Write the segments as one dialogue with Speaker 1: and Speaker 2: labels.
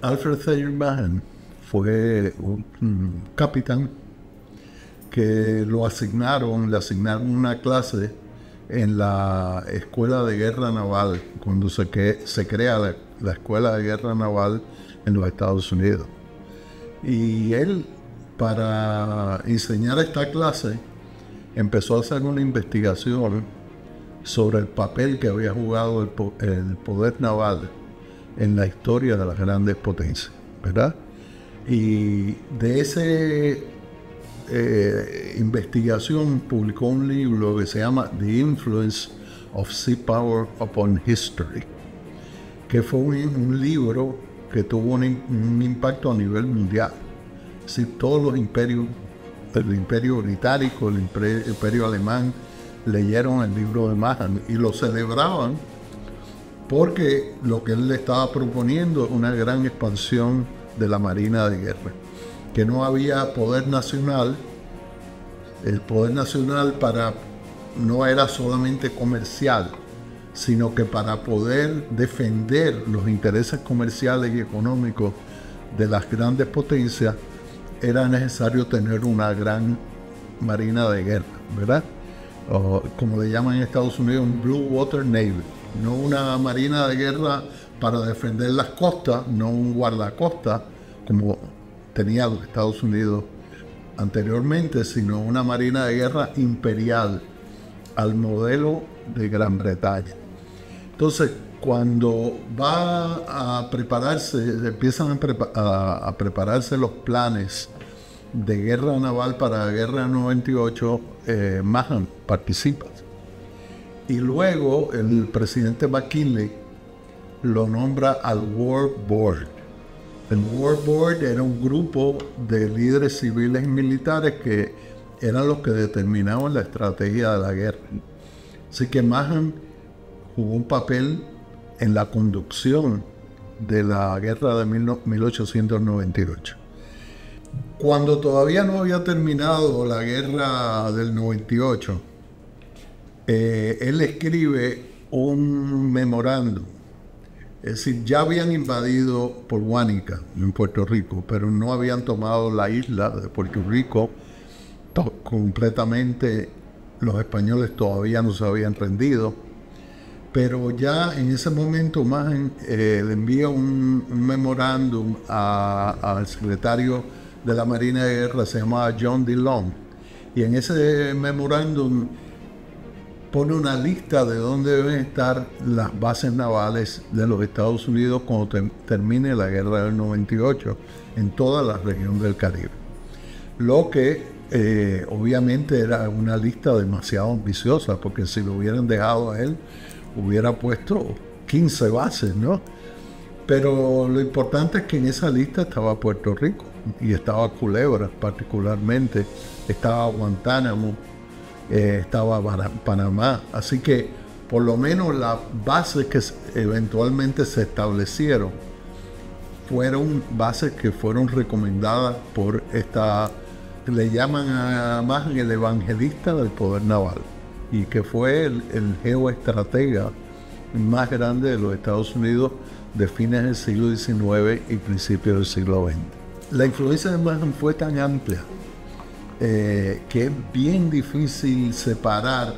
Speaker 1: Alfred Thayer Mahan fue un capitán que le asignaron una clase en la Escuela de Guerra Naval, cuando se crea la Escuela de Guerra Naval en los Estados Unidos. Y él, para enseñar esta clase, empezó a hacer una investigación sobre el papel que había jugado el poder naval en la historia de las grandes potencias, ¿verdad? Y de esa investigación publicó un libro que se llama The Influence of Sea Power Upon History, que fue un libro que tuvo un impacto a nivel mundial. Es decir, todos los imperios, el imperio británico, el imperio alemán, leyeron el libro de Mahan y lo celebraban porque lo que él le estaba proponiendo es una gran expansión de la Marina de Guerra, que no había poder nacional. El poder nacional no era solamente comercial, sino que para poder defender los intereses comerciales y económicos de las grandes potencias era necesario tener una gran marina de guerra, ¿verdad? O, como le llaman en Estados Unidos, un Blue Water Navy. No una marina de guerra para defender las costas, no un guardacosta como tenía los Estados Unidos anteriormente, sino una marina de guerra imperial al modelo de Gran Bretaña. Entonces, cuando va a prepararse, empiezan a prepararse los planes de guerra naval para la guerra 98, Mahan participa. Y luego el presidente McKinley lo nombra al War Board. El War Board era un grupo de líderes civiles y militares que eran los que determinaban la estrategia de la guerra. Así que Mahan jugó un papel en la conducción de la guerra de 1898. Cuando todavía no había terminado la guerra del 98, él escribe un memorándum. Es decir, ya habían invadido por Guánica, en Puerto Rico, pero no habían tomado la isla de Puerto Rico completamente. Los españoles todavía no se habían rendido. Pero ya en ese momento Mahan le envía un memorándum al secretario de la Marina de Guerra, se llamaba John D. Long. Y en ese memorándum pone una lista de dónde deben estar las bases navales de los Estados Unidos cuando termine la guerra del 98 en toda la región del Caribe. Lo que obviamente era una lista demasiado ambiciosa, porque si lo hubieran dejado a él, hubiera puesto 15 bases, ¿no? Pero lo importante es que en esa lista estaba Puerto Rico y estaba Culebra particularmente, estaba Guantánamo, estaba Panamá. Así que por lo menos las bases que eventualmente se establecieron fueron bases que fueron recomendadas por le llaman a Mahan el evangelista del poder naval, y que fue el geoestratega más grande de los Estados Unidos de fines del siglo XIX y principios del siglo XX. La influencia de Mahan fue tan amplia que es bien difícil separar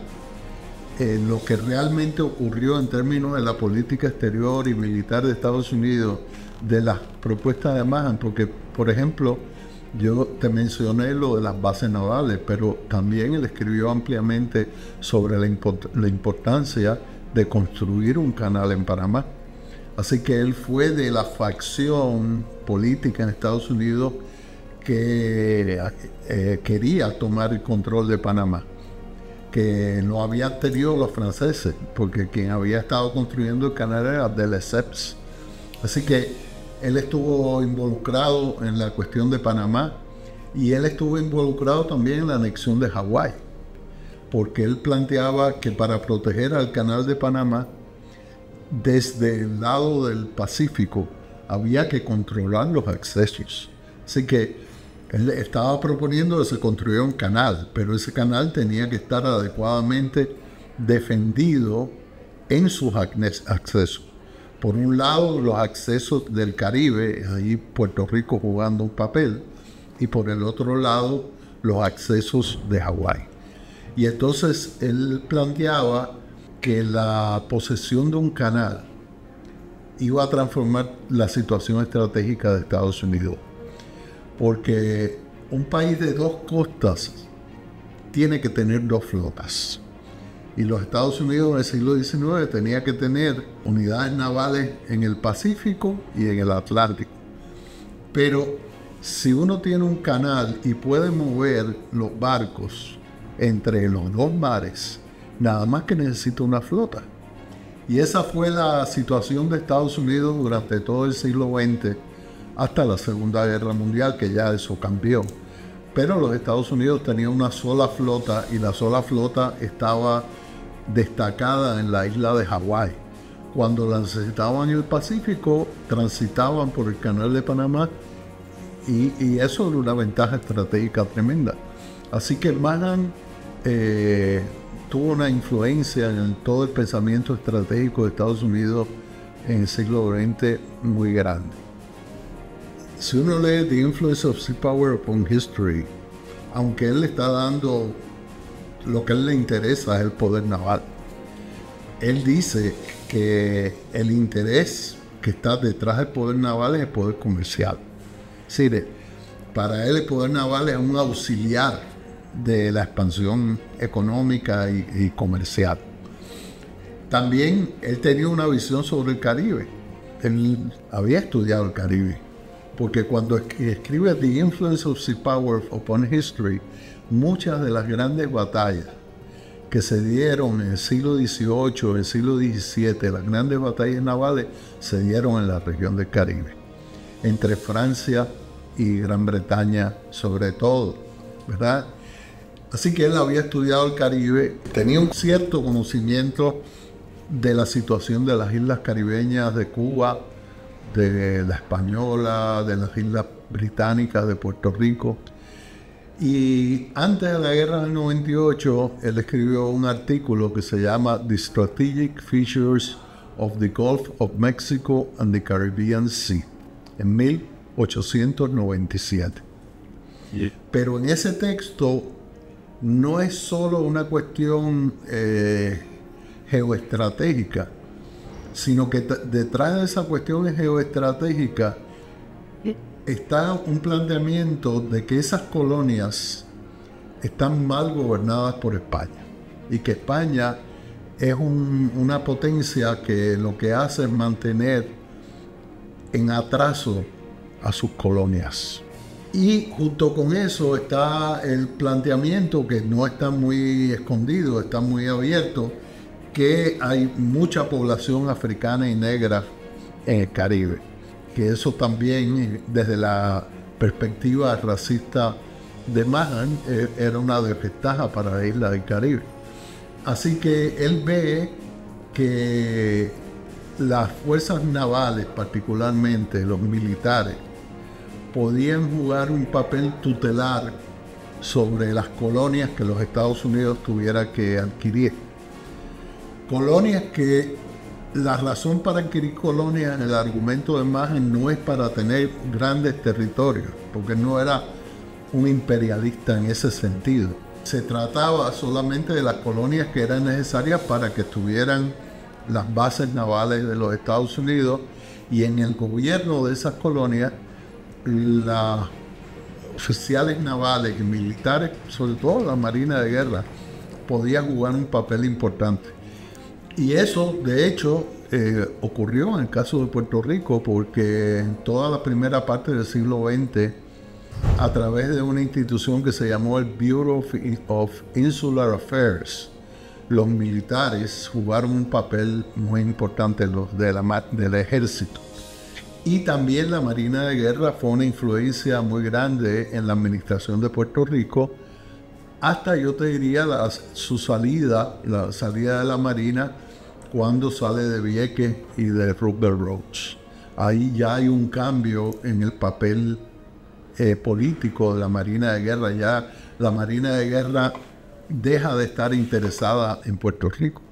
Speaker 1: lo que realmente ocurrió en términos de la política exterior y militar de Estados Unidos de las propuestas de Mahan, porque, por ejemplo, yo te mencioné lo de las bases navales, pero también él escribió ampliamente sobre la importancia de construir un canal en Panamá. Así que él fue de la facción política en Estados Unidos que quería tomar el control de Panamá, que no habían tenido los franceses, porque quien había estado construyendo el canal era de Lesseps. Así que él estuvo involucrado en la cuestión de Panamá, y él estuvo involucrado también en la anexión de Hawái, porque él planteaba que para proteger al canal de Panamá desde el lado del Pacífico había que controlar los accesos. Así que él estaba proponiendo que se construyera un canal, pero ese canal tenía que estar adecuadamente defendido en sus accesos, Por un lado, los accesos del Caribe, ahí Puerto Rico jugando un papel, y por el otro lado, los accesos de Hawái. Y entonces él planteaba que la posesión de un canal iba a transformar la situación estratégica de Estados Unidos, porque un país de dos costas tiene que tener dos flotas. Y los Estados Unidos en el siglo XIX tenía que tener unidades navales en el Pacífico y en el Atlántico. Pero si uno tiene un canal y puede mover los barcos entre los dos mares, nada más que necesita una flota. Y esa fue la situación de Estados Unidos durante todo el siglo XX, hasta la Segunda Guerra Mundial, que ya eso cambió. Pero los Estados Unidos tenían una sola flota, y la sola flota estaba destacada en la isla de Hawái. Cuando la necesitaban en el Pacífico, transitaban por el Canal de Panamá, y eso era una ventaja estratégica tremenda. Así que Mahan tuvo una influencia en todo el pensamiento estratégico de Estados Unidos en el siglo XX muy grande. Si uno lee The Influence of Sea Power Upon History, aunque él le está dando lo que a él le interesa es el poder naval, él dice que el interés que está detrás del poder naval es el poder comercial. Es decir, para él el poder naval es un auxiliar de la expansión económica y comercial. También él tenía una visión sobre el Caribe. Él había estudiado el Caribe, porque cuando escribe The Influence of Sea Power Upon History, muchas de las grandes batallas que se dieron en el siglo XVIII, el siglo XVII, las grandes batallas navales se dieron en la región del Caribe, entre Francia y Gran Bretaña sobre todo, ¿verdad? Así que él había estudiado el Caribe, tenía un cierto conocimiento de la situación de las islas caribeñas, de Cuba, de la Española, de las islas británicas, de Puerto Rico. Y antes de la guerra del 98, él escribió un artículo que se llama The Strategic Features of the Gulf of Mexico and the Caribbean Sea, en 1897. Pero en ese texto no es solo una cuestión geoestratégica, sino que detrás de esa cuestión geoestratégica está un planteamiento de que esas colonias están mal gobernadas por España, y que España es una potencia que lo que hace es mantener en atraso a sus colonias. Y junto con eso está el planteamiento, que no está muy escondido, está muy abierto, que hay mucha población africana y negra en el Caribe, que eso también, desde la perspectiva racista de Mahan, era una desventaja para la isla del Caribe. Así que él ve que las fuerzas navales, particularmente los militares, podían jugar un papel tutelar sobre las colonias que los Estados Unidos tuviera que adquirir. Colonias que la razón para adquirir colonias en el argumento de Mahan no es para tener grandes territorios, porque no era un imperialista en ese sentido. Se trataba solamente de las colonias que eran necesarias para que estuvieran las bases navales de los Estados Unidos, y en el gobierno de esas colonias, los oficiales navales y militares, sobre todo la Marina de Guerra, podían jugar un papel importante. Y eso, de hecho, ocurrió en el caso de Puerto Rico, porque en toda la primera parte del siglo XX, a través de una institución que se llamó el Bureau of Insular Affairs, los militares jugaron un papel muy importante, los del ejército. Y también la Marina de Guerra fue una influencia muy grande en la administración de Puerto Rico, hasta, yo te diría, la salida de la Marina, cuando sale de Vieques y de Rupert Roach. Ahí ya hay un cambio en el papel político de la Marina de Guerra. Ya la Marina de Guerra deja de estar interesada en Puerto Rico.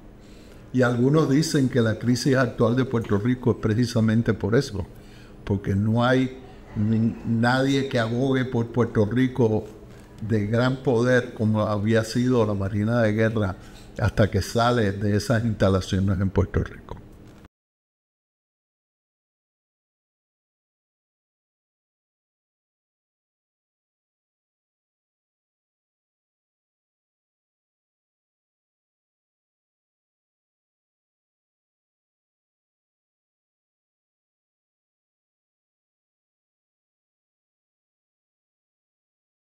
Speaker 1: Y algunos dicen que la crisis actual de Puerto Rico es precisamente por eso, porque no hay nadie que abogue por Puerto Rico de gran poder como había sido la Marina de Guerra hasta que sale de esas instalaciones en Puerto Rico.